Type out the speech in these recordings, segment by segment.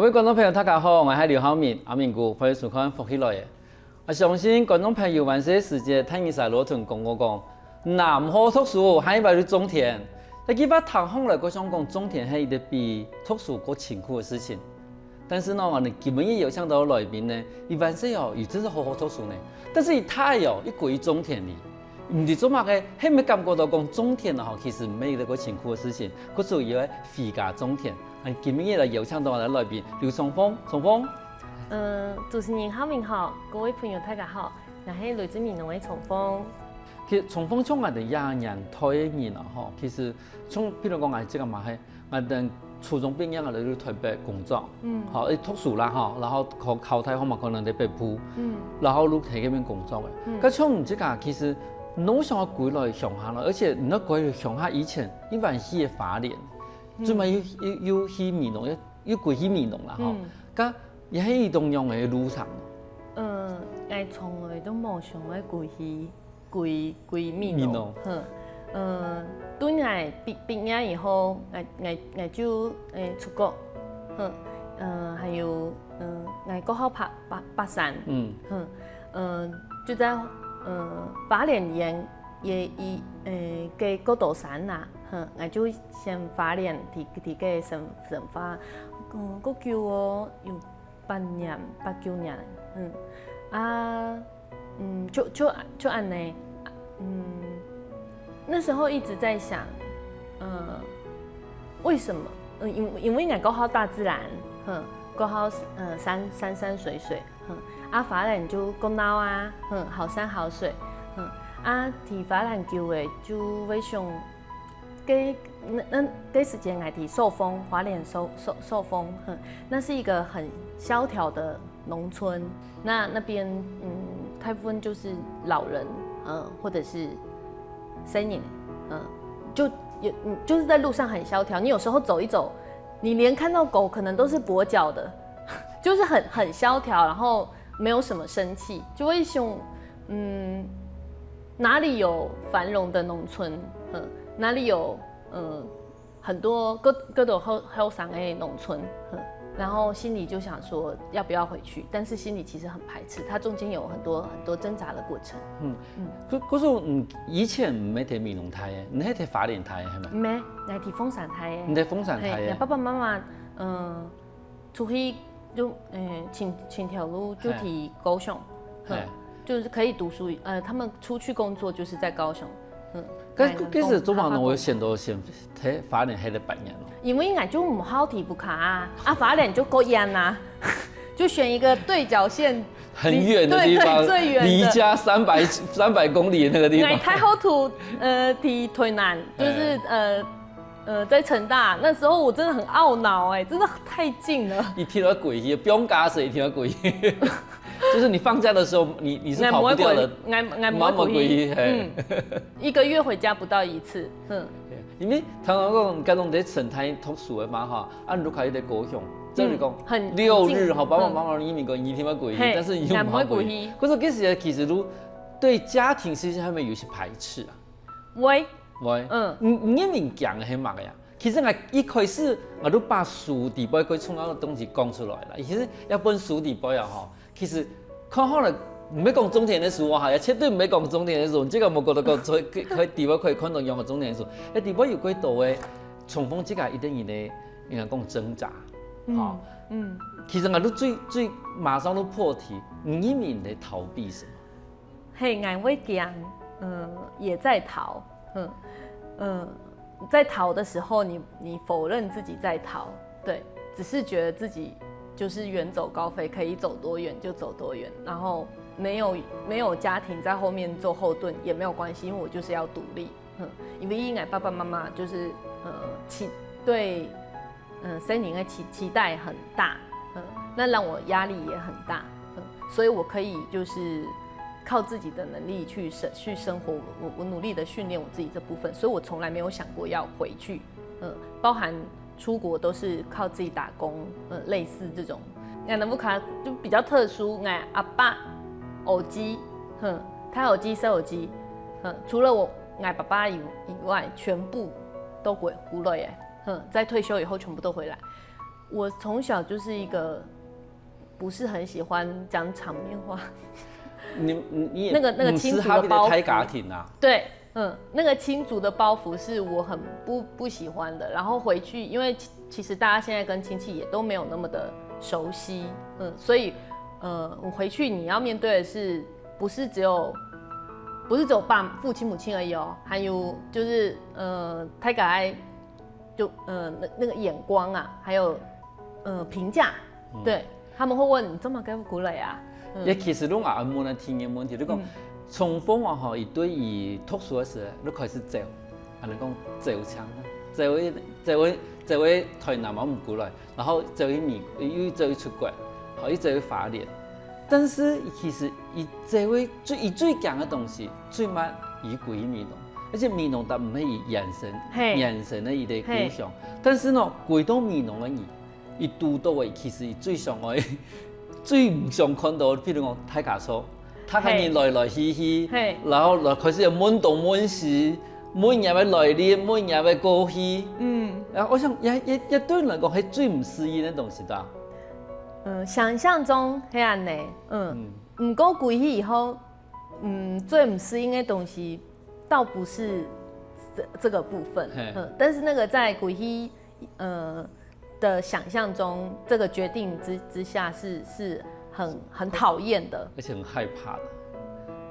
位观众朋友，大家好，我是刘浩明，阿明哥，欢迎收看《福起来》的。我相信观众朋友万些时间听伊在罗屯讲我讲，南河特殊还要去种田。但佢把谈好来，我想讲种田是一个比特殊更辛苦的事情。但是呢，我哋基本也有想到来宾呢，伊万些哦，伊真是好特殊呢。但是伊太哦，伊过于种田里。唔是做乜嘅，係咪感覺到講種田啊？其實唔係一個辛苦嘅事情，佢屬於回家種田。今日嚟邀請到我哋來賓劉松豐，松豐。主持人好，明好，各位朋友大家好，我係來自閩南嘅松豐。其實松豐從我哋廿年退役啦，嗬，其實從譬如講我即個嘛係，我哋初中畢業我哋去台北工作，好，讀書啦，嗬，然後考大學嘛可能喺北部，然後喺嗰邊工作嘅。咁從唔知個其實。農上歸來鄉下啦，而且你歸來鄉下以前，一般去花蓮，最尾要去閩南，要歸去閩南啦，嗬。咁也喺移動用嘅路上。我從來都冇想過歸閩南。對我畢業以後，我就出國，還有我剛好爬山，就在。花蓮縣也嘅嗰座山啦，我就先花蓮啲嘅神花，嗰叫我有8九年，就按呢，那時候一直在想，為什麼？因為我剛好大自然，剛好山水。花蓮就夠鬧啊，好山好水，提花蓮叫嘅就會想，嗰時間我提壽豐，花蓮壽豐，那是一個很蕭條的農村，那邊大部分就是老人，或者是森林，就是在路上很蕭條，你有時候走一走，你連看到狗可能都是跛腳的，就是很蕭條，然後。沒有什麼生氣，就會想，哪裡有繁榮的農村，哪裡有很多各種後山的農村，然後心裡就想說要不要回去，但是心裡其實很排斥，它中間有很多掙扎的過程。可是以前唔係睇閩南台嘅，你係睇花蓮台係咪？唔係，我係睇鳳山台嘅。你睇鳳山台嘅？爸爸媽媽出去。就請條路就提高雄，就是可以讀書。他們出去工作就是在高雄。其實做乜我先睇花蓮係得8年咯。因為我就唔好提不卡花蓮就夠遠啦，就選一個對角線很遠的地方，最遠的離家300公里那個地方。太後土提台南，就是在成大那時候我真的很懊惱真的太近了。一聽到鬼氣，不用加水，一聽到鬼氣，就是你放假的時候，你是跑不掉的。我鬼氣，一個月回家不到一次。因為通常講，嗰種喺成台讀書的嘛哈，如果喺啲高雄，即係講6日哈，爸爸媽媽移民講一聽到鬼氣，但是你又唔好鬼氣。可是嗰時其實都對家庭其實係咪有些排斥啊？喂。你明講係乜嘅呀？其實我一開始我都把書底背佢從嗰個東西講出來啦。其實一本書底背啊，其實看好了唔係講種田的書啊，絕對唔係講種田的書。這個我覺得講佢底背可以看到用個種田的書。底背有幾多嘅重複之間一定應該講掙扎。其實我都最馬上都破題，你明在逃避什麼？係我會講，也在逃。在逃的時候你否認自己在逃，對，只是覺得自己就是遠走高飛，可以走多遠就走多遠，然後沒有家庭在後面做後盾也沒有關係，因為我就是要獨立，因為我爸爸媽媽就是對森林的期待很大，那讓我壓力也很大，所以我可以就是靠自己的能力去生活，我努力的訓練我自己這部分，所以我從來沒有想過要回去，包含出國都是靠自己打工，類似這種。我南部卡就比較特殊，我阿爸耳機，他耳機、收耳機，除了我爸爸以外，全部都回來耶，在退休以後全部都回來。我从小就是一个不是很喜欢讲场面话。你也那个亲族的包袱，太家庭啊。对，那个亲族的包袱是我很不喜欢的。然后回去，因为其实大家现在跟亲戚也都没有那么的熟悉，所以我回去你要面对的是不是只有父亲母亲而已哦，还有就是太可爱，就那个眼光啊，还有评价，对，他们会问你这么给我鼓励啊。其实侬也问了天嘅问题，你讲从风啊吼，伊对伊读书嘅时候，你开始走，安尼讲走枪，走回台南嘛唔过来，然后走去又走去出国，好，又走去法联。但是其实伊走回最强嘅东西，最慢伊归于美浓，而且美浓但唔系伊眼神的伊嘅故乡，但是呢，归到美浓嘅伊拄到嘅其实伊最上爱。最唔想看到，譬如講睇架錯，睇下人來去去，然後開始又滿東滿西，每日要來練，每日要過去。我想一對人嚟講係最唔適應嘅東西的。想象中係安尼，唔過歸去以後，最唔適應嘅東西倒不是這個部分，但是那個在歸去，的想象中，這個決定之下是很討厭的，而且很害怕的。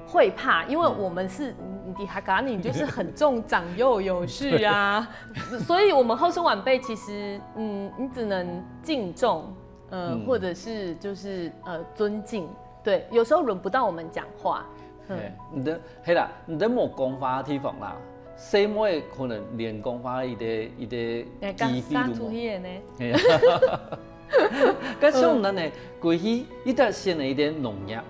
會怕，因為我們是你哈嘎你就是很重長幼有序啊，所以我們後生晚輩其實你只能敬重，或者是就是尊敬，對，有時候輪不到我們講話。你的係啦，你的冇講話嘅地方啦。細妹可能練講話伊啲機會都冇。係啊，咁像咱呢，過去一旦先嚟一啲農業，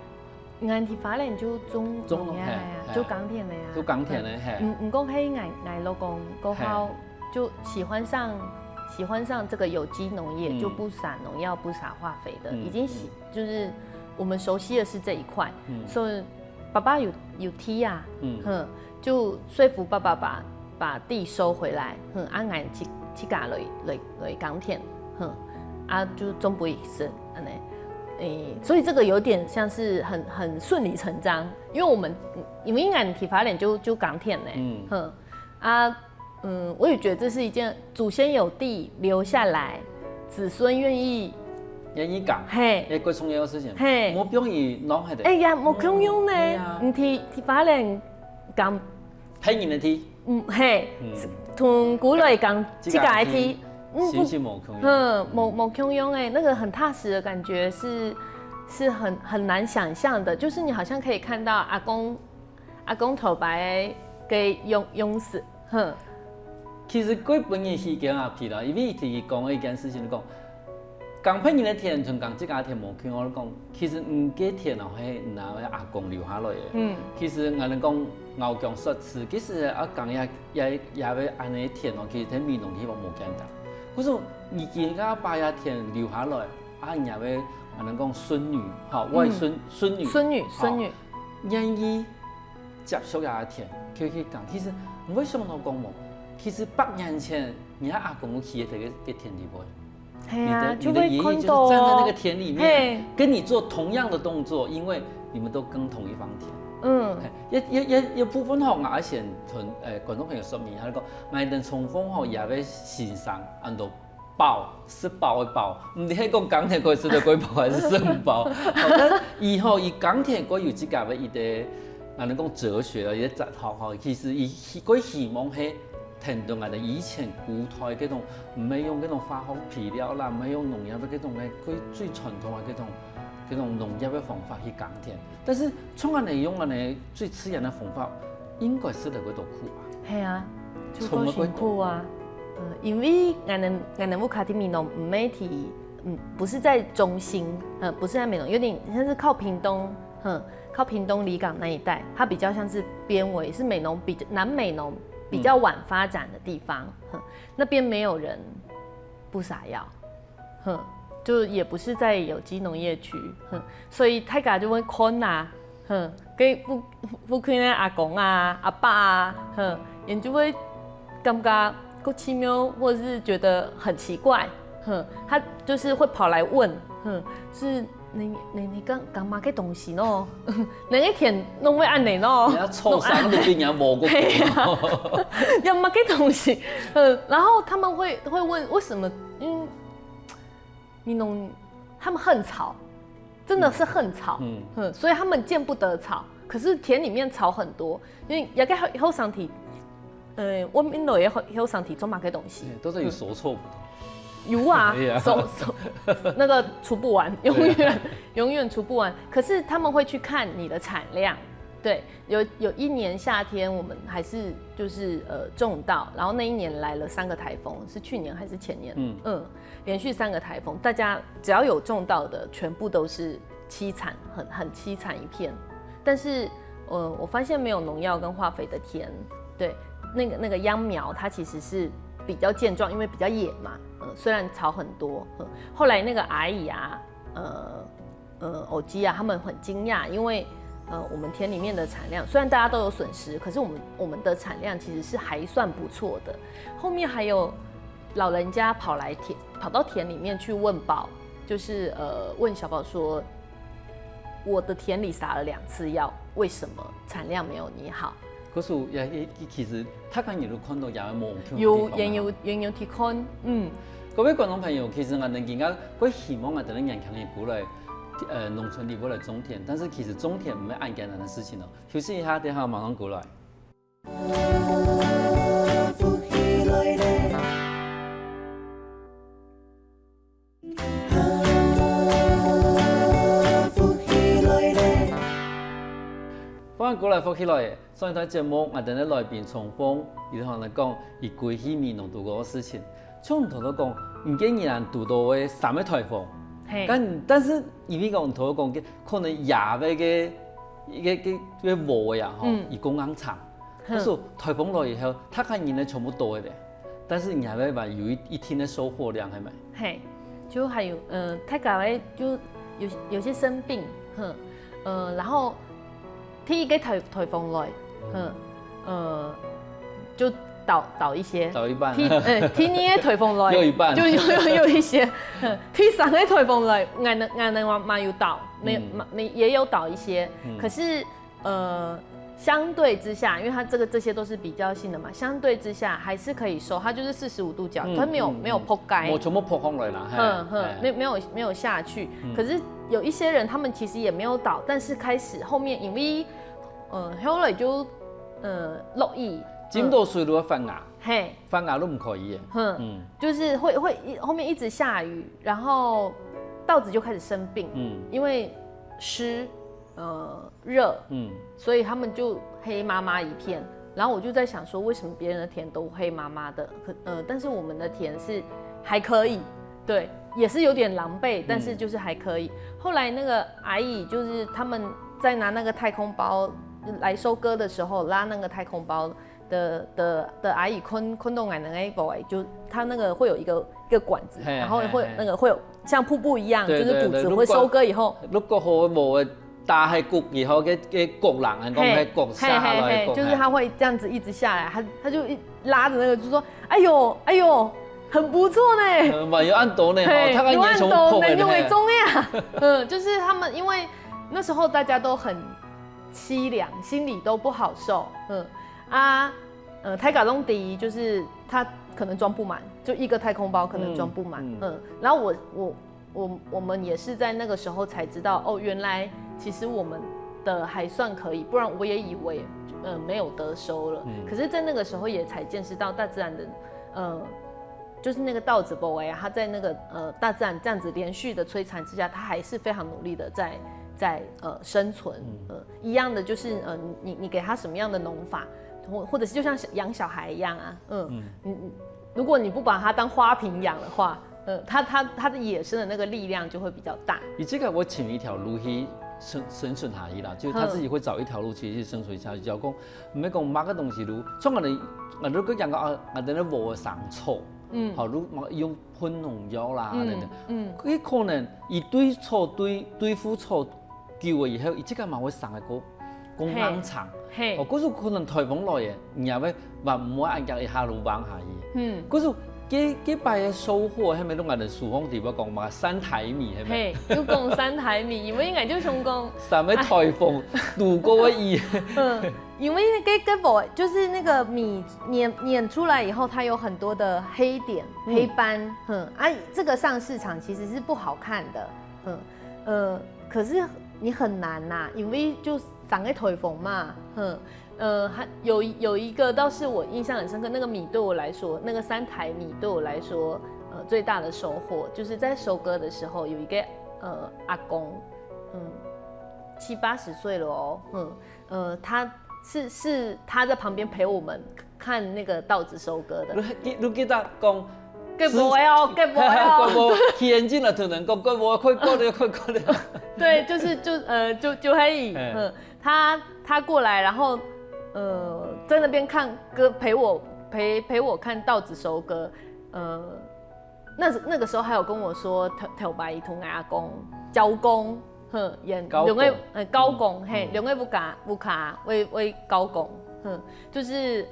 俺哋法聯就種農業啊，就鋼鐵的呀。就鋼鐵的係。唔講係俺老公過後就喜歡上這個有機農業，就不撒農藥、不撒化肥的，已經就是我們熟悉的是這一塊，所以爸爸有踢啊，就說服爸爸把地收回來，按俺去家來鋼田，就種不一生，所以這個有點像是很順理成章，因為俺體法聯就鋼田呢，我也覺得這是一件祖先有地留下來，子孫願意講，係最重要嘅事情，冇必要弄係的。哎呀，冇強用呢，你體法聯講。睇人的天，同古來講，這個的天，冇強用哎，那個很踏實的感覺是很難想象的，就是你好像可以看到阿公頭擺嘅勇士，其實佢本人是講阿皮啦，因為佢講一件事情講。講譬人的田，像講這個田冇聽我講，其實嘅田啊係嗱阿公留下來嘅。其實我哋講牛強說詞，其實阿講也要安尼田哦，其實喺美濃地方冇簡單。可是而家把呀田留下來，也要我哋講孫女，嚇外孫女，願意接受呀田，佢講，其實唔會想到講冇，其實100年前，而家阿公去嘅田地方。你的爺爺就是站在那個田裡面，跟你做同樣的動作，因為你們都耕同一方田。一部分學亞先同觀眾朋友說明，佢講買等重豐學也要欣賞，按照包是包的包，唔係講鋼鐵可以吃得貴包，還是生包。但以後以鋼鐵可以有自己嘅一啲，我哋講哲學啊，一啲哲學，其實佢希望係。聽到我哋以前古代嗰種唔係用嗰種化學肥料啦，唔係用農藥嘅嗰種佢最傳統嘅嗰種農業嘅方法去耕田。但是從我哋用我哋最自然嘅方法，應該是嚟嗰度苦啊。係啊，就好辛苦啊。因為我哋烏卡蒂米農唔係提，不是在中心，不是在美濃，有點像是靠屏東，靠屏東離港那一帶，它比較像是邊圍，是美濃比較南美濃。比較晚發展的地方，那邊沒有人不撒藥，就也不是在有機農業區，所以大家就會看啊，跟附近的阿公啊、阿爸啊，人就會感覺不奇妙，或者是覺得很奇怪，他就是会跑来问，是你干嘛嘅东西喏？那一天弄会按你喏？人家臭三路兵也摸过骨，要嘛嘅东西，然后他们会问为什么？你弄他们恨草，真的是恨草，所以他们见不得草。可是田里面草很多，因为也个后上体，我们落也后上体种嘛嘅东西，都是有所措不同。有啊，那个除不完，永远除不完。可是他们会去看你的产量，对，有一年夏天我们还是就是种稻，然后那一年来了3个台风，是去年还是前年？连续3个台风，大家只要有种稻的，全部都是凄惨，很凄惨一片。但是我发现没有农药跟化肥的田，对，那个秧苗它其实是比较健壮，因为比较野嘛。虽然草很多，后来那个阿姨啊，偶鸡啊，他们很惊讶，因为我们田里面的产量虽然大家都有损失，可是我们的产量其实是还算不错的。后面还有老人家跑到田里面去问宝，就是问小宝说，我的田里撒了2次药，为什么产量没有你好？可是也其實睇緊都看到有冇有提看，各位觀眾朋友，其實我哋而家我希望我哋人強嘅鼓勵，農村里過來種田，但是其實種田唔係按簡單的事情咯。休息一下，等下馬上過來。歡迎過來福起來！上一台節目，我哋啲來賓重逢，佢同我哋講，佢過去未能度過嘅事情。從頭到講，唔見有人度到嘅3個颱風，但是因為講頭講嘅，可能廿個嘅禍呀，而公安長。可是颱風來以後，他看人咧全部多嘅，但是廿個話有一天嘅收穫量係咪？係，就還有太搞咧，就有些生病，然後。第一個颱風來，就倒一些，倒一半。第二個颱風來，又一半，就有一些。第3個颱風來，俺能嘛有倒，也有倒一些。可是相對之下，因為它這些都是比較性的嘛，相對之下還是可以收，它就是45度角，它沒有撲街，我全部撲上來啦，沒有下去。可是有一些人，他們其實也沒有倒，但是開始後面因為後來就落雨，浸到水都要發芽，發芽都唔可以嘅，就是會後面一直下雨，然後稻子就開始生病，因為濕。熱，所以他們就黑麻麻一片。然後我就在想說，為什麼別人的田都黑麻麻的？但是我們的田是還可以，對，也是有點狼狽，但是就是還可以。後來那個阿姨就是他們在拿那個太空包來收割的時候，拉那個太空包的阿姨昆動愛那個包，就它那個會有一個管子，然後會有像瀑布一樣，就是谷子會收割以後，如果好冇。大係焗以後嘅焗冷啊，講係焗下來，就是它會這樣子一直下來，它就一拉着那個，就說哎呦，很不錯呢，有按多呢，有按多呢，因為中呀，就是他們因為那時候大家都很凄涼，心裡都不好受，台港中第一就是它可能裝不滿，就一個太空包可能裝不滿，然後我們也是在那個時候才知道，哦，原來其實我們的還算可以，不然我也以為沒有得收了。可是，在那個時候也才見識到大自然的，就是那個稻子包啊，它在那個大自然這樣子連續的摧殘之下，它還是非常努力的在生存。一樣的就是你給它什麼樣的農法，或者是就像養小孩一樣啊，如果你不把它當花瓶養的話。它的野生的那個力量就會比較大。而這個我請一條路去生存下去啦，就是他自己會找一條路去生存下去。就講唔係講買個東西路，像我哋嗰人講我哋咧無上草，好如用噴農藥啦等等，佢可能伊對草對付草久了以後，伊這個嘛會生一個公安場，嗰時可能颱風來嘅，然後話唔會按夾一下路綁下去，嗰時。几摆的收获，迄咪拢人哋数方地方讲嘛，3台米係咪？嘿，有讲3台米，因为应该就想讲3个台风度过伊。因为跟我就是那个米碾出来以后，它有很多的黑点、黑斑，这个上市场其实是不好看的，可是你很难呐，因为就3个台风嘛，还有一个倒是我印象很深刻，那个米对我来说，那个3台米对我来说，最大的收获就是在收割的时候，有一个阿公，70、80岁了哦，他是他在旁边陪我们看那个稻子收割的。你记得讲？结无哦，结无哦，去眼睛了，突然讲，结无快过了，快过了。对，就可以，他过来，然后在那边看歌，陪我看稻子收割，那个时候还有跟我说头白同阿公交公，两位高公，嘿，两位不卡为高公，就是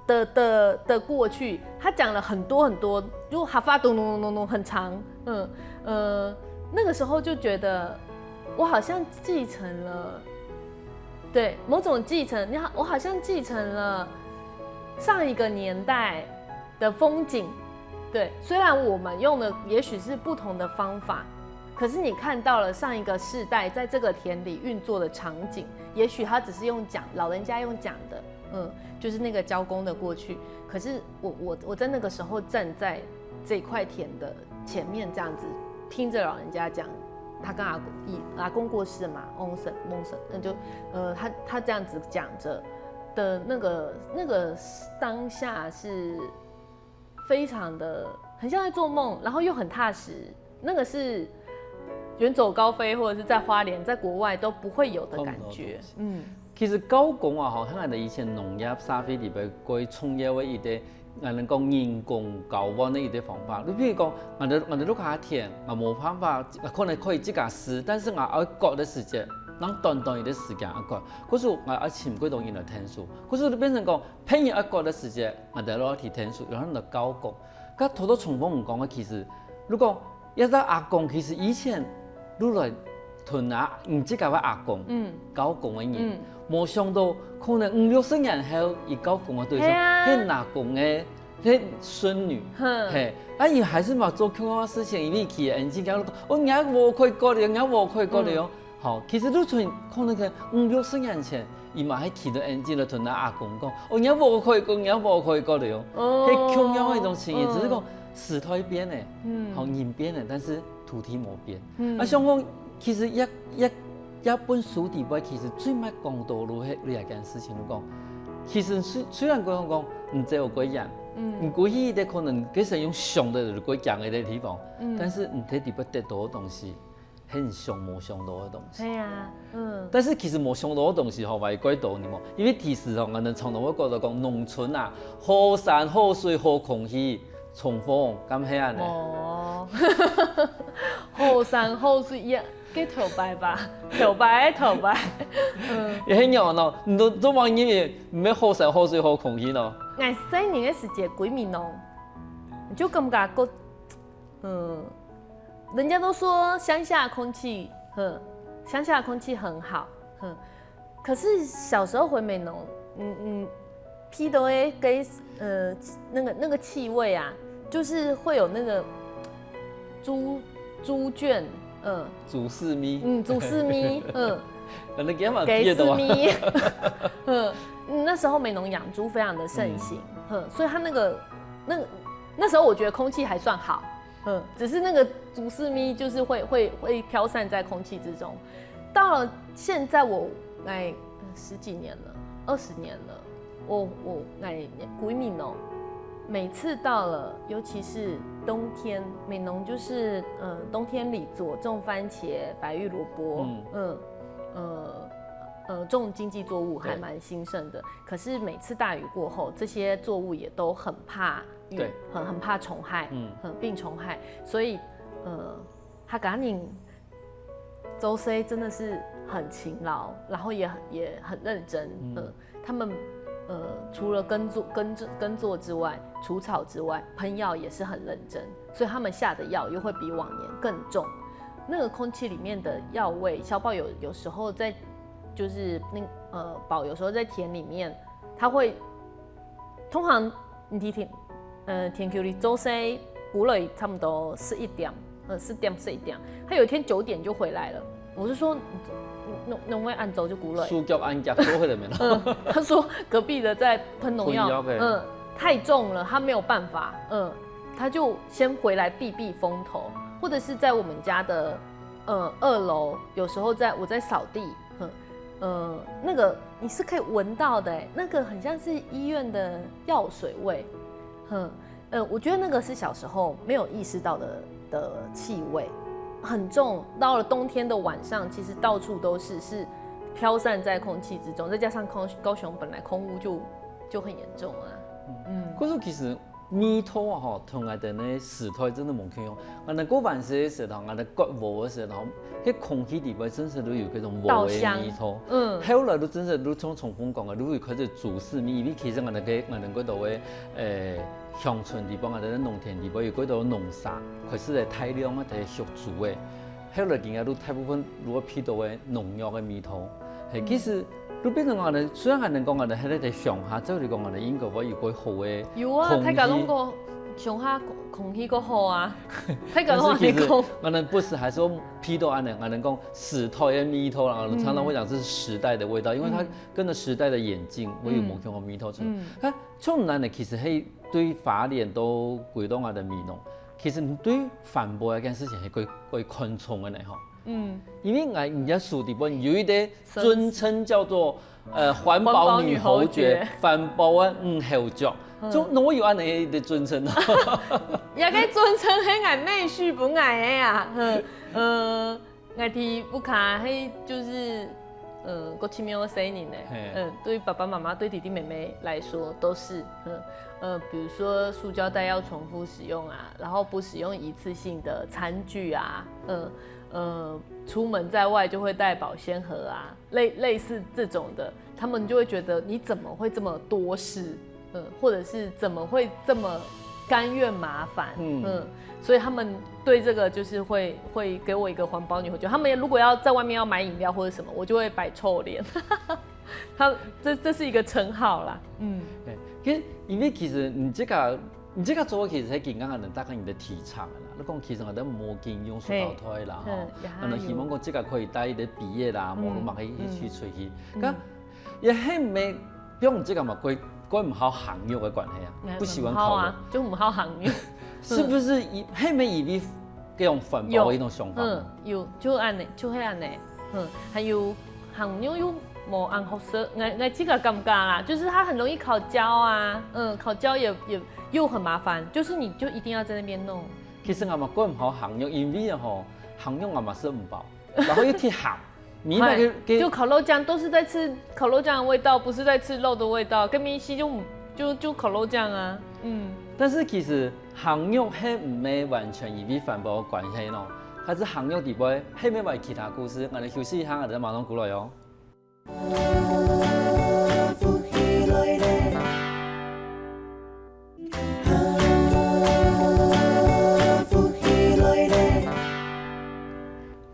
的过去，他讲了很多很多，就哈发咚咚咚咚很长，那个时候就觉得我好像继承了，对某种继承，我好像继承了上一个年代的风景，对，虽然我们用的也许是不同的方法，可是你看到了上一个世代在这个田里运作的场景，也许他只是用讲，老人家用讲的。就是那个交工的过去，可是我在那个时候站在这块田的前面，这样子听着老人家讲，他跟阿公过世嘛，翁婶，就他这样子讲着的那个当下是非常的很像在做梦，然后又很踏实，那个是远走高飞或者是在花莲在国外都不会有的感觉，其实高工啊，吼，咱哋以前农业社会里边过创业的一啲，人讲人工高温的一啲方法。你比如讲，我哋碌下田，我冇办法，可能可以自家试，但是我要割的时间，咱短一啲时间要割，可是我要前几多年来天数，可是你变成讲，偏要割的时间，我哋攞去天数，然后就高工。咁好多重复唔讲嘅，其实如果一個阿公，其實以前攞來屯啊，唔知教我阿公，高工嘅人。冇想到可能5、60年後，伊交公嘅對象係阿公嘅係孫女，係伊還是嘛做同樣嘅事情，因為佢嘅眼睛講，我硬無可以過了，硬無可以過了。好，其實你從可能係5、60年前，伊嘛喺佢嘅眼睛度同阿公講，我硬無可以過，硬無可以過了。係同樣嘅一種情形，只是講時代變咧，好人變咧，但是土地冇變。啊，想講其實一本書底部其實最乜講到路係呢一件事情講，其實雖然講唔只有嗰人，唔過去啲可能其實用想的嗰講嘅啲地方，但是唔睇底部得到嘅東西，係想冇想到嘅東西。係啊，但是其實冇想到嘅東西，好咪鬼多你冇，因為其實我哋從來會覺得講農村啊，好山好水好空氣。重逢咁係安尼。哦，好山好水呀，給頭白吧，頭白。也很樣咯，你都望因為唔係好山好水好空氣咯。俺細年嘅時節鬼迷濃，你就感覺個，人家都說鄉下空氣，鄉下空氣很好，可是小時候回美濃，批到給那個氣味啊，就是會有那個豬圈，豬四咪，豬四咪，給四咪，那時候美濃養豬非常的盛行，所以它那時候我覺得空氣還算好，只是那個豬四咪就是會飄散在空氣之中。到了現在我10幾年了，20年了。我鬼米農，每次到了，尤其是冬天，美濃就是冬天裡做種番茄、白玉蘿蔔，種經濟作物還蠻興盛的。可是每次大雨過後，這些作物也都很怕雨，很怕蟲害，病蟲害，所以哈嘎寧周 C 真的是很勤勞，然後也很認真，他們除了耕作之外，除草之外，喷药也是很认真，所以他们下的药又会比往年更重。那个空气里面的药味，小宝有时候在就是宝有时候在田里面，他会通常你田區里周西鼓了差不多11點，4點，他有一天9點就回來了。我是說，農會按走就鼓了。輸腳按腳都會了沒了。他說隔壁的在噴農藥，太重了，他沒有辦法，他就先回來避避風頭，或者是在我們家的2樓，有時候我在掃地，那個你是可以聞到的，那個很像是醫院的藥水味，我覺得那個是小時候沒有意識到的氣味，很重。到了冬天的晚上，其實到處都是飄散在空氣之中，再加上高雄本來空污就很嚴重啊。可是其實米土啊，吼，同我哋呢時代真係冇區別。我哋過晚時嘅時候，我哋割禾嘅時候，迄空氣裡邊真係都有嗰種禾嘅米土。後來都真係都從重豐講嘅，都會開始煮絲米，因為其實我哋嗰度嘅鄉村地方，我哋農田地方有嗰度農沙，開始係大量嘅係熟煮嘅。後來而家都大部分如果批到嘅農藥嘅米土，係其實。都變成我哋，雖然係能講我哋喺啲上下，即係你講我哋應該話有個好嘅空氣。有啊，睇講個上下空氣個好啊。睇講我哋講，我哋不是還說批到安尼，我哋講石頭嘅米土啦，我哋常常會講這是時代的味道，因為它跟着時代的演進，會有唔同嘅米土出來。啊，從難呢其實係對花蓮都歸到我哋米農，其實對環保一件事情係歸昆蟲嘅呢嗬。因為人家書裡邊有一啲尊稱叫做環保女侯爵、環保的侯爵，就哪有安尼的尊稱啊？也個尊稱係俺妹婿不愛的呀，俺提不卡係就是個奇妙的聲音呢，對爸爸媽媽、對弟弟妹妹來說都是，比如說塑膠袋要重複使用啊，然後不使用一次性的餐具啊，出門在外就會帶保鮮盒啊，類似這種的，他們就會覺得你怎麼會這麼多事，或者是怎麼會這麼甘願麻煩，所以他們對這個就是會給我一個環保女，我覺得他們如果要在外面要買飲料或者什麼，我就會擺臭臉，這是一個稱號啦，因為其實你這個做其實係健康嘅人，大概你的體察啦。你講其實我哋冇見用塑膠袋啦，我哋希望講這個可以帶啲畢業啦，冇咁埋去出去。咁也係咪比如這個嘛，佢唔好行藥嘅關係啊，不喜歡烤肉，就唔好行藥。是不是係咪以為嗰種環保嘅一種想法？有就按呢，就係按呢，還有行藥又冇按好色，我這個尷尬啦，就是它很容易烤焦啊，烤焦也又很麻煩，就是你就一定要在那邊弄。其實我嘛講唔好行藥，因為吼行藥我嘛吃唔飽，然後又去行，你那個就烤肉醬都是在吃烤肉醬的味道，不是在吃肉的味道，跟明西就烤肉醬啊，但是其實行藥係唔係完全因為環保嘅關係咯，還是行藥底部係咪為其他故事？我哋休息一下，我哋馬上過來哦。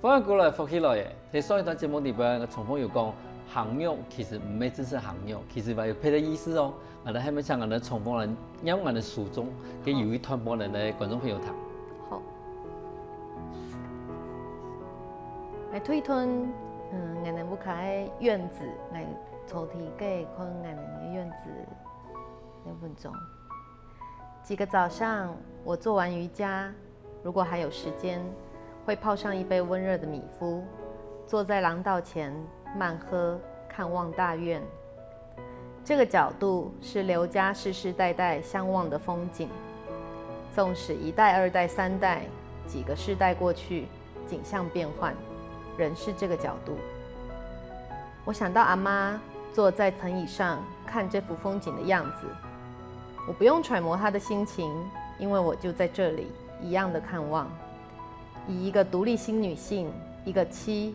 翻過來福起來嘅，喺上一段節目裏邊，重複有講行藥其實唔係只是行藥，其實話有別的意思哦。我哋係咪請我哋重複人，因為我哋書中給有一團播人嘅觀眾朋友聽。好，來推吞，我哋唔開院子，來抽屜給看我哋嘅院子2分鐘。幾個早上，我做完瑜伽，如果還有時間，會泡上一杯溫熱的米夫，坐在廊道前慢喝，看望大院。這個角度是劉家世世代代相望的風景。縱使1代、2代、3代，幾個世代過去，景象變換，仍是這個角度。我想到阿媽坐在藤椅上看這幅風景的樣子，我不用揣摩她的心情，因為我就在這裡，一樣的看望。以一個獨立新女性、一個妻、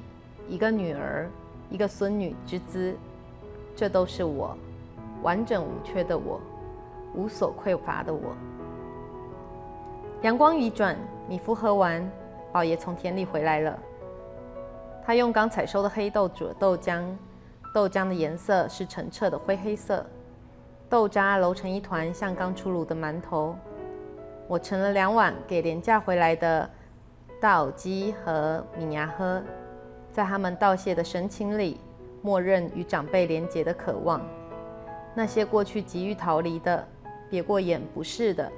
一個女兒、一個孫女之姿，這都是我。完整无缺的我，无所匮乏的我。阳光一转，米夫喝完，宝爷从田里回来了。他用刚采收的黑豆煮了豆浆，豆浆的颜色是澄澈的灰黑色，豆渣揉成一团，像刚出炉的馒头。我盛了2碗给廉价回来的大藕鸡和米芽喝，在他们道谢的神情里，默认与长辈连结的渴望。那些过去急于逃离的、别过眼不是的、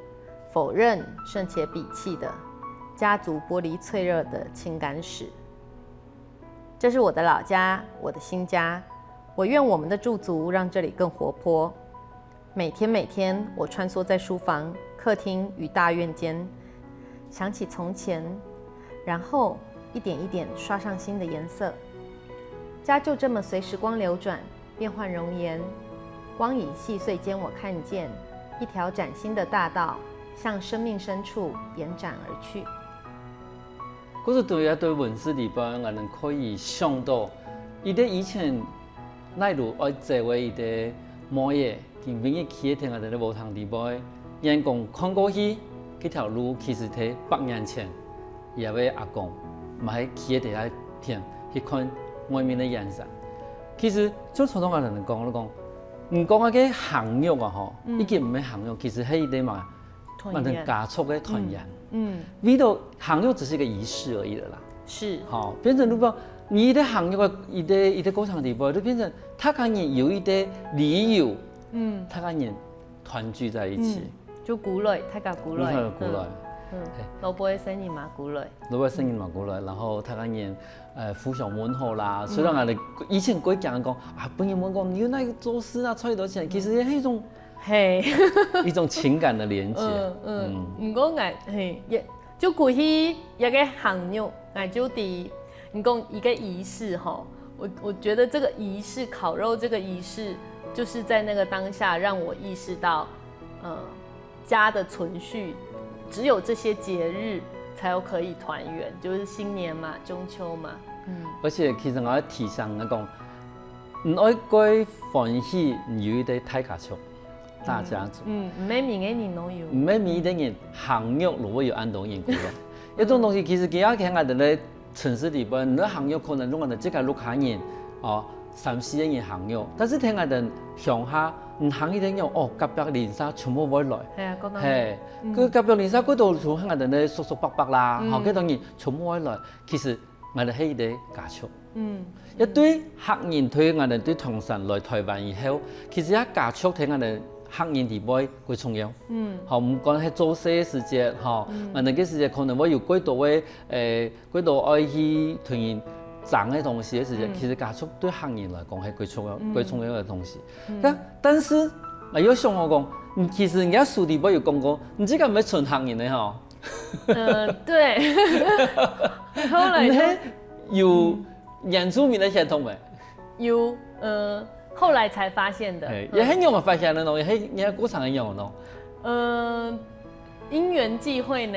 否认甚且鄙弃的家族玻璃脆弱的情感史。这是我的老家，我的新家。我愿我们的驻足让这里更活泼。每天，我穿梭在书房、客厅与大院间，想起从前，然后一点一点刷上新的颜色。家就这么随时光流转，变换容颜。光影细碎间，我看见一条崭新的大道，向生命深处延展而去。嗰是对文字里边，我们可以想到，伊在以前，例如爱坐位伊在某嘢，见每日去听下在无堂地方，人讲看过去，嗰条路其实喺100年前，也位阿公，嘛喺去地下听去看外面的阳山。其实就传统嘅人讲，唔讲啊个行肉啊吼，已经唔係行肉，其實係伊哋嘛，慢慢加速嘅團圓。味道行肉只是一個儀式而已了啦。是。好，變成如果你的行肉啊，一啲工廠地方，就變成他跟人有一啲理由，他跟人團聚在一起。就古類，大家古類。古類。老婆嘅生意嘛古類。老婆生意嘛古類，然後他跟人。互相問候啦，雖然我哋以前過講啊，本人問講你那個做事啊，賺幾多錢，其實係一種情感的連接。唔過我係就過去一個行肉，我就啲你講一個儀式哈，我覺得這個儀式烤肉這個儀式，就是在那個當下讓我意識到，家的存續，只有這些節日。才有可以團圓，就是新年嘛，中秋嘛。而且其實我提倡我講，唔愛過歡喜，有一啲大家族、大家族。唔係每個人都有。唔係每個人行肉如果有按到人過來，一種東西其實佢也睇我哋喺城市裏邊，你行肉可能用我哋即個6下人，哦3、4個人行肉，但是聽我哋鄉下。行一啲用哦，隔壁鄰舍全部會來，係啊，係，佢隔壁鄰舍嗰度從我哋咧叔叔伯伯啦，嚇嗰當然全部會來。其實我哋係一啲家族，一堆客人對我哋對唐山來台灣以後，其實一家族睇我哋客人地位會重要。好唔講係做事時節，嚇，我哋嘅時節可能會有幾多位幾多愛去團圓。賺嘅東西嘅時候，其實家族對客人來講係最重要嘅東西。但是我有想我講，其實人家書裡邊有講過，你這個唔係純客人嘅嗬。對。後來呢？有原住民的血統沒？有，後來才發現的。也係我發現的咯，也係人家過場嘅樣咯。因緣際會呢，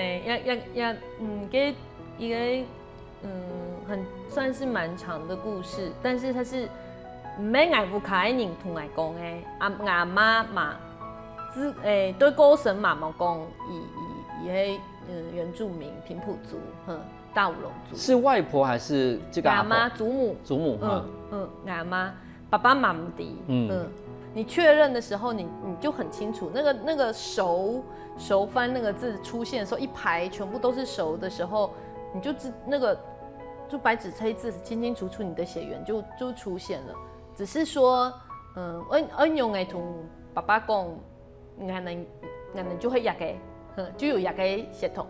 給一個很算是蠻長的故事，但是它是唔係外部卡嘅人同我講嘅，阿媽嘛，對高神嘛冇講，伊係原住民平埔族，大武龍族。是外婆還是這個阿媽？祖母。祖母阿媽，爸爸媽唔啲。你確認的時候，你就很清楚，那個熟番那個字出現的時候，一排全部都是熟的時候。你就那個就白紙黑字清清楚楚，你的血緣就出現了。只是說，我用嚟同爸爸講，我哋就會入嘅，就有入嘅血統。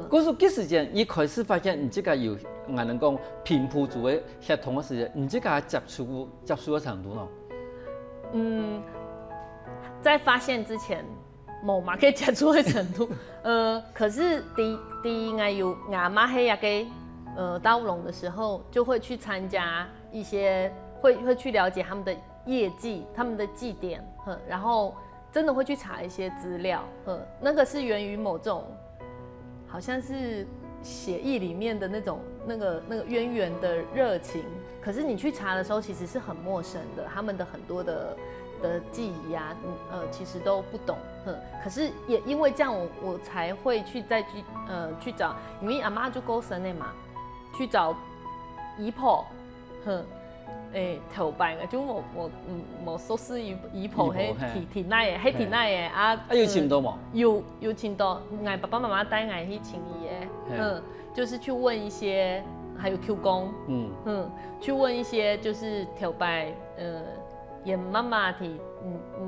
嗰時幾時間一開始發現你這個有我哋講平埔族嘅血統嘅時間，你這個接觸嘅程度咯？在發現之前。冇嘛，可以接觸的程度，可是第一應該有阿媽喺一個大武龍的時候，就會去參加一些，會去了解他們的業績、他們的祭典，然後真的會去查一些資料，那個是源於某種，好像是血液裡面的那種那個淵源的熱情，可是你去查的時候其實是很陌生的，他們的很多的的记忆啊，其实都不懂，可是也因为这样我才会去找，因为阿妈就高深的嘛，去找姨婆，头摆嘅，就我收拾姨婆喺田內嘅，喺田內嘅啊。有請到冇？有請到，我爸爸媽媽帶我去請伊嘅，就是去問一些，還有 Q 工，去問一些就是頭擺，也媽媽提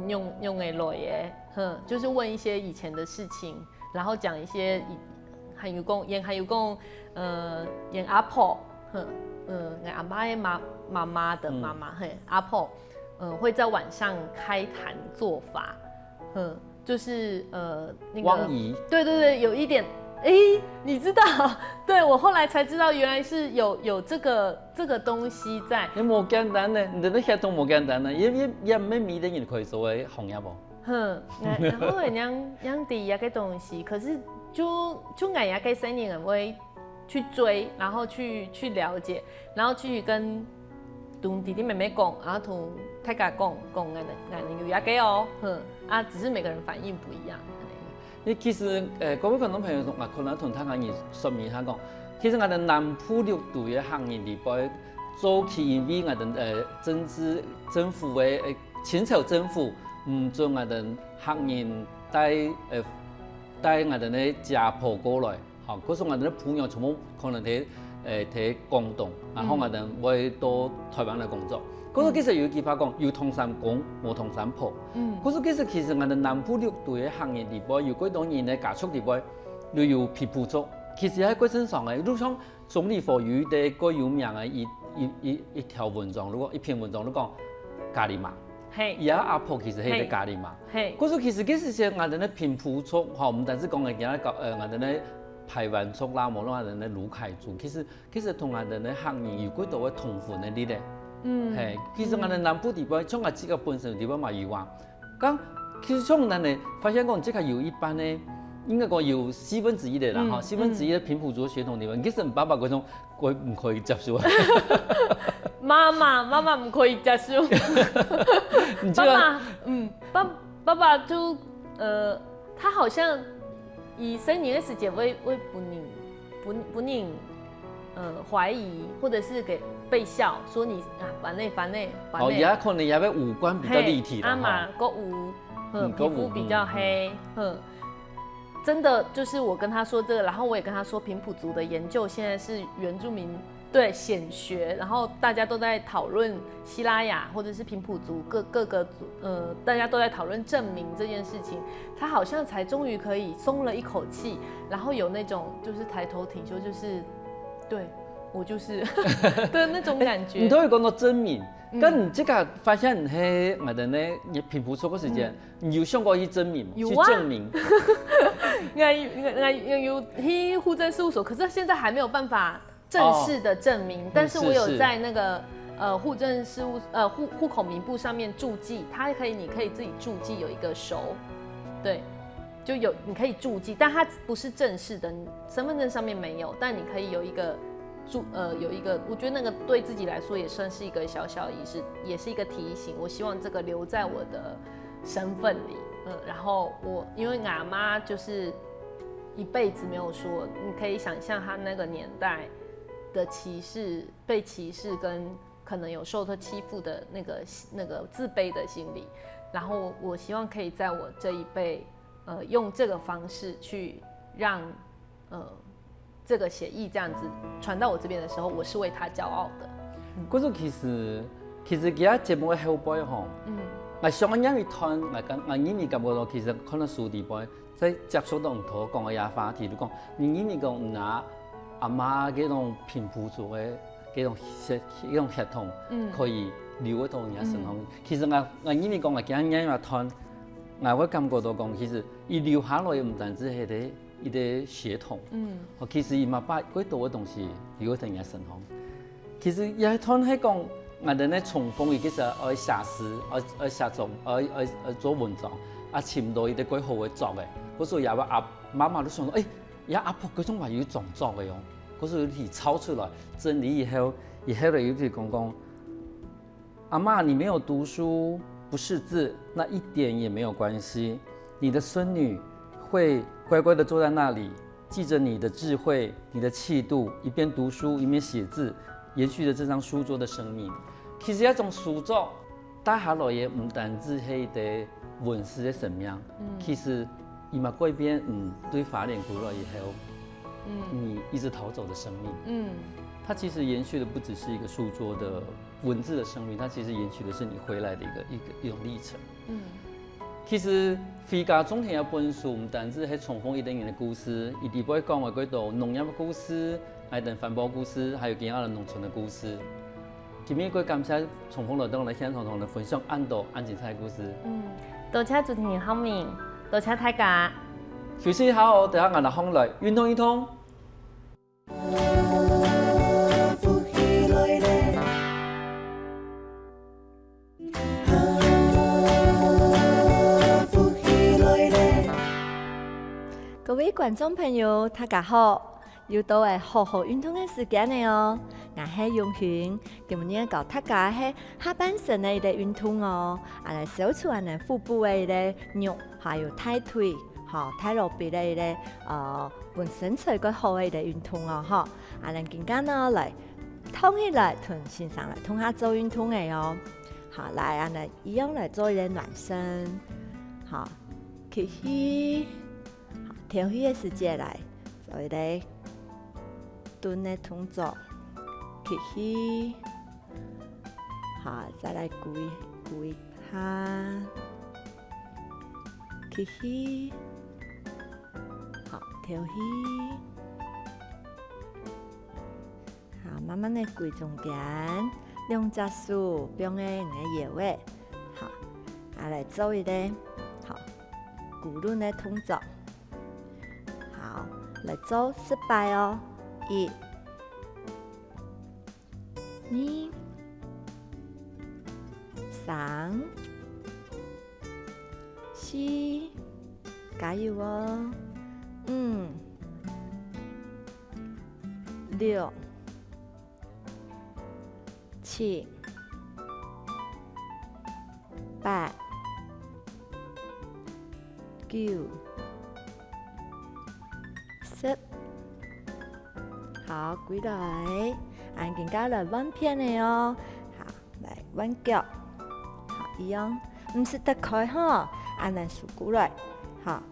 用嘅來嘅，就是問一些以前的事情，然後講一些還有講演阿婆，我阿媽嘅媽媽的媽媽，阿婆，會在晚上開壇做法，就是那個汪姨，對，有一點，你知道？對，我後來才知道，原來是有這個東西在。你冇簡單呢，你哋血統冇簡單呢，也咩米的人可以做嘅行業冇？然後養第一個東西，可是就俺呀個生人會去追，然後去了解，然後去跟弟弟妹妹講，然後同大家講俺有一個哦，只是每個人反應不一樣。你其實各位觀眾朋友同可能同他講說明下講，其實我哋南部六都嘅行業裏邊，早期因為我哋政府嘅清朝政府唔准我哋行業帶我哋嘅家婆過來，嚇，嗰時我哋嘅朋友全部可能喺廣東，然後我哋會到台灣嚟工作。嗰時其實有句話講，有同山公，冇同山婆。嗰時其實我哋南部六都嘅行業裏邊，有幾多人嘅家畜裏邊，又有皮膚族。其實喺嗰身上嘅，如像總理府有啲個有名嘅一條文章，如果一篇文章都講咖喱馬。係。而家阿婆其實係啲咖喱馬。係。嗰時其實係我哋嘅皮膚族，嚇唔單止講嘅而家我哋嘅排灣族啦，無論我哋嘅魯凱族，其實同我哋嘅行業有幾多嘅同款嘅啲咧。係，其實我哋南部地方，像我自己本身地方嘛有話，咁其實像我哋發現講，即係有一班咧，應該講有1/4嘅啦，嚇，1/4嘅平埔族血統地方，其實爸爸嗰種唔可以接受。媽媽唔可以接受。爸爸就他好像以生年嘅時間會不寧懷疑，或者是給被笑，說你煩內。哦，而家可能有啲五官比較立體啦，阿媽個皮膚比較黑，真的就是我跟他說這個，然後我也跟他說平埔族的研究現在是原住民對顯學，然後大家都在討論西拉雅或者是平埔族各個族，大家都在討論證明這件事情，他好像才終於可以鬆了一口氣，然後有那種就是抬頭挺胸，就是對我就是的那種感覺。你都會講到證明，咁你即刻發現係我哋咧平埔族嗰時間，你有想過去證明嗎？有啊，去證明。我有去戶政事務所，可是現在還沒有辦法正式的證明，但是我有在那個戶政事務戶口名簿上面註記，你可以自己註記有一個熟，對，就有你可以註記，但它不是正式的，身份證上面沒有，但你可以有一個有一個，我覺得那個對自己來說也算是一個小小儀式，也是一個提醒。我希望這個留在我的身份裡，然後因為我阿媽就是一輩子沒有說，你可以想象她那個年代的歧視、被歧視跟可能有受到欺負的那個自卑的心理，然後我希望可以在我這一輩，用這個方式去讓這個協議這樣子傳到我這邊的時候，我是為他驕傲的。嗰種其實其他節目嘅後輩吼，我想我因為睇我因為感覺到其實可能數地輩在接觸到唔同講嘅嘢話題，都講你因為講拿阿媽嗰種平埔族嘅嗰種血統，可以留喺到人家身上。其實我因為講我今日因為睇，我會感覺到講其實伊留下來唔單止係啲一啲血統，其實伊嘛把幾多嘅東西留喺人家身上。其實也係睇講我哋咧重逢，伊其實愛寫詩，愛寫作，愛做文章，潛到伊啲幾好嘅作嘅。嗰時候有阿媽媽都想到，有阿婆嗰種話要創作嘅樣。嗰時候佢抄出來整理以後嚟有啲講，阿媽你沒有讀書。不识字，那一点也没有关系。你的孙女会乖乖的坐在那里，记着你的智慧、你的气度，一边读书一边写字，延续着这张书桌的生命。其实一种书桌带下来嘅唔單止係一個文字嘅生命，其實伊嘛改變對法蓮古來以後，你一直逃走的生命。它其實延續的不只是一個書桌的文字的生命，它其實延續的是你回來的一種歷程。其實回家種田一本書唔單止係重複一定人的故事，伊底部講話嗰度農業的故事，還有環保故事，還有其他的農村的故事。今日佢感謝重豐來到我哋現場同我哋分享安精彩嘅故事。多謝主持人浩明，多謝大家。休息後，等下我哋放來運動一通。各位觀眾朋友，大家好！又到係好好運動嘅時間嚟哦。我係永興，今日教大家係下半身嘅一個運動哦。嚟消除我哋腹部嘅一個肉，還有大腿、太露背嘅一個本身材個好嘅一個運動哦。嚇，嚟今間呢嚟躺起來，同先生嚟同下做運動嘅哦。好，嚟嚟一樣嚟做一個暖身。好，吸氣。調氣嘅時間來做一個蹲嘅動作，吸氣，好，再來舉下，吸氣，好，調氣，好，慢慢地舉中間，兩隻手放喺你嘅腰位，好，來做一個好咕嚕嘅動作。好，來做失敗哦。1、2、3、4，加油哦。5、6、7、8、9、10，好，舉來，按更加來彎片的哦，好，來彎腳，好，一樣，唔是得開哈，按來豎過來，好，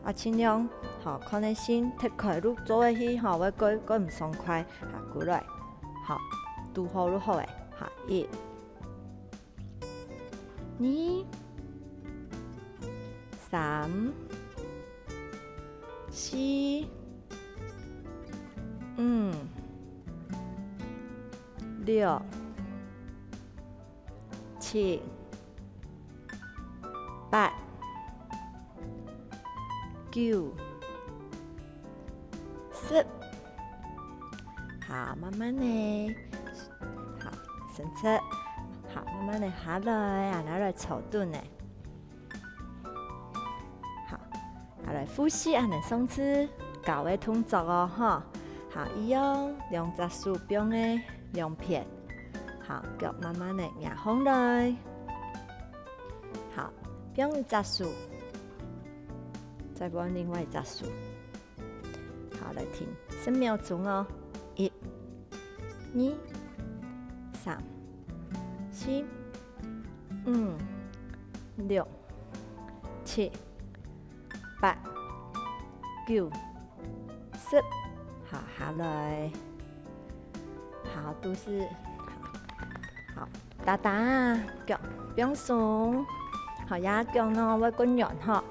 盡量，好，可能先踢開路做嘅去，好，我改唔爽快，好，過來，好，拄好誒，好，1、2、3、4、5、6、7、8、9、10，好，慢慢的，好，伸直，好，慢慢的下來，來坐蹲呢，好，來呼吸，來雙肢搞嘅動作哦，哈。好，一樣，兩隻手放喺兩邊，好，腳慢慢地壓上來，好，放一隻手，再放另外一隻手，好，來停10秒鐘哦，1、2、3、4、5、6、7、8、9、10。好，下來，好，都是好，大大腳放鬆，好，也腳呢會更軟哈，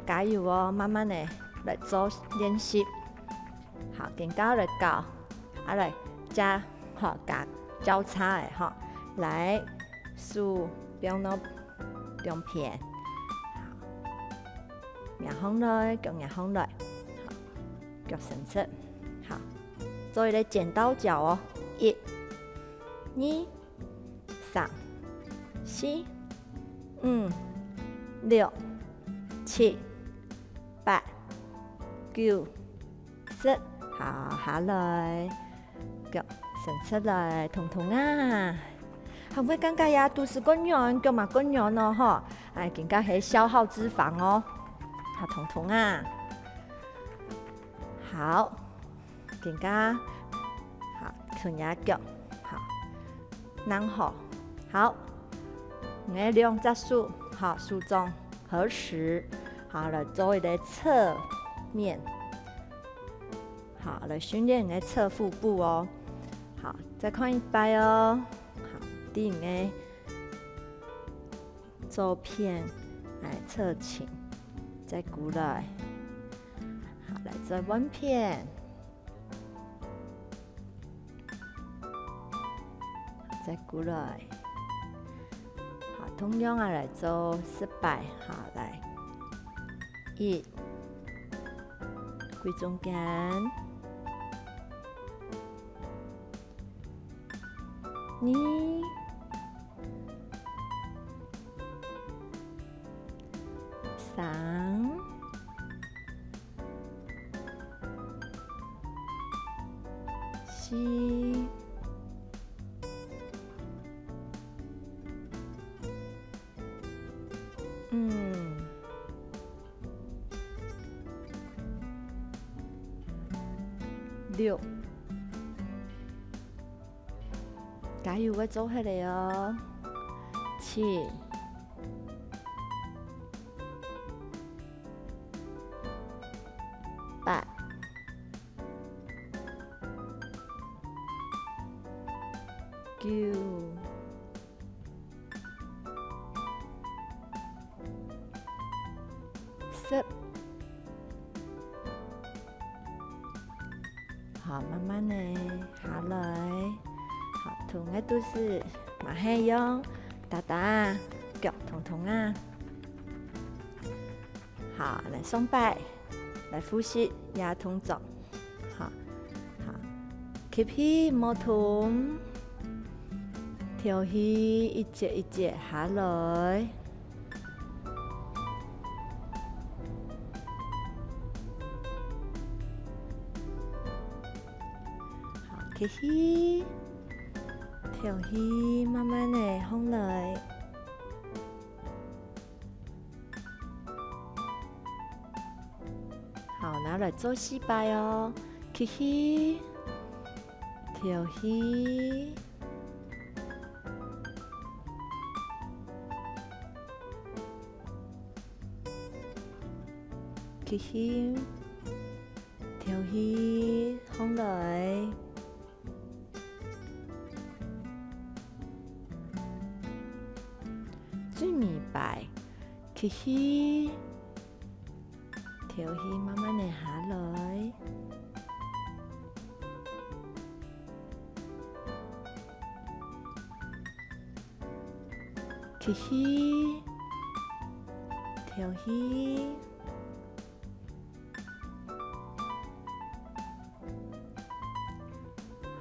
加油哦，慢慢地來做練習，好，更加來搞，來加好加交叉的哈，來數放到兩片，好，壓上來，腳壓上來，好，腳伸直。好，做一個剪刀腳哦，1、2、3、4、5、6、7、8、9、10，好，下來，腳伸出來，痛痛啊！还会感觉呀，都是滚圆，叫嘛滚圆哦吼，哎，更加系消耗脂肪哦。好，彤彤啊，好，更加好，臀压脚，好，然后好，你两只手好手中合十，好来做一个侧面，好来训练你的侧腹部哦。好，再看一摆哦。好，第五个左片来侧倾，再鼓来，好来再弯片，再鼓来。好，同样啊来做失败，好来一，归中间。你三四六。加油，我做起来哦！七、八、九、十。好，慢慢的下来。好，同个都是马黑用打打脚痛痛啊。好，来双摆，来呼吸压痛走。好，好 ，keep 起莫痛，调起一节一节下来。好，keep 起。调起，慢慢的放来。好，拿来做四摆哦。起起，调起，起起，调起，放来。最尾摆，起起，调起，慢慢的下来。起起，调起。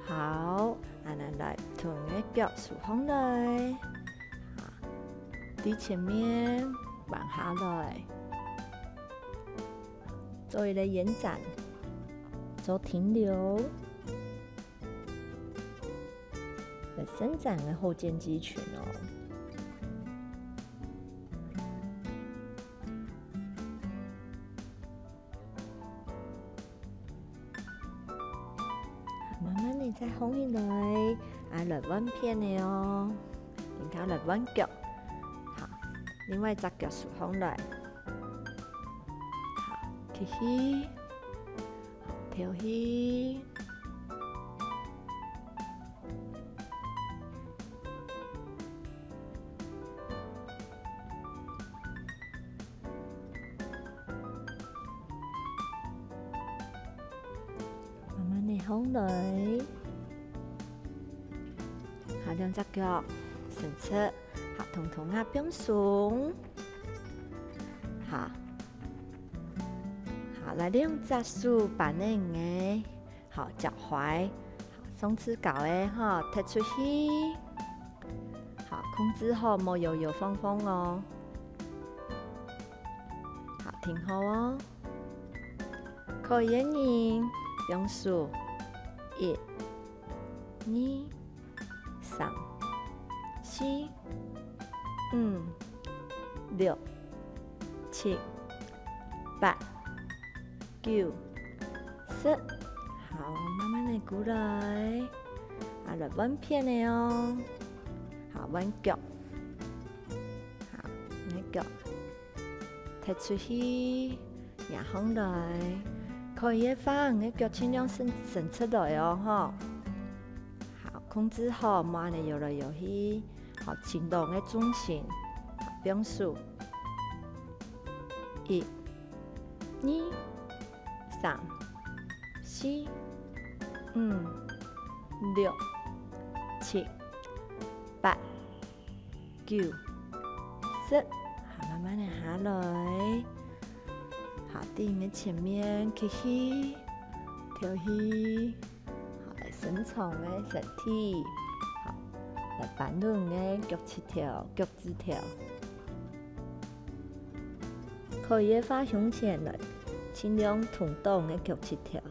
好，俺来同个脚竖放来。伫前面往下来，做一个延展，做停留，来伸展的后肩肌群哦。慢慢的再放起来，来弯片的哦，然后来弯脚。另外一只脚竖放来，好，起起，好，调起，慢慢的放来，好，两只脚伸出。好，彤彤啊，变松。好，好，来两只手把那个好脚踝，好松弛搞的哈，踢出去。好，控制好，莫摇摇晃晃哦。好，停好哦。可以的人，用数1、2、3、4、4、5、6、7、8、9、10。好，慢慢的鼓来，来弯片的哦。好，弯脚，好，你脚踢出去，压上来，可以把你脚尽量伸出来哦，哈。好，控制好，慢的游来游去，好，轻动的重心，标数1、2、3、4、5、6、7、8、9、10。好，慢慢的下来。好，地面前面起起，跳起。好，来伸长的身体。好，来板轮的脚趾条，脚趾条。可以发胸前来，尽量同动的脚趾条。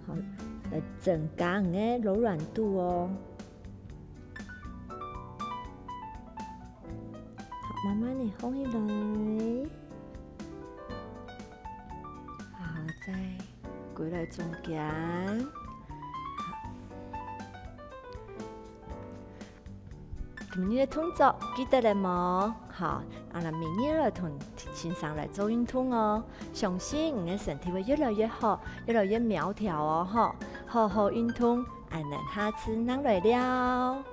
好，来增加你的柔软度哦。好，慢慢的放起来。好，再归来中间。今日的动作记得了吗？好，明日来同先生来做运动哦。相信你的身体会越来越好，越来越苗条哦。哈，好好运动，下次能来了。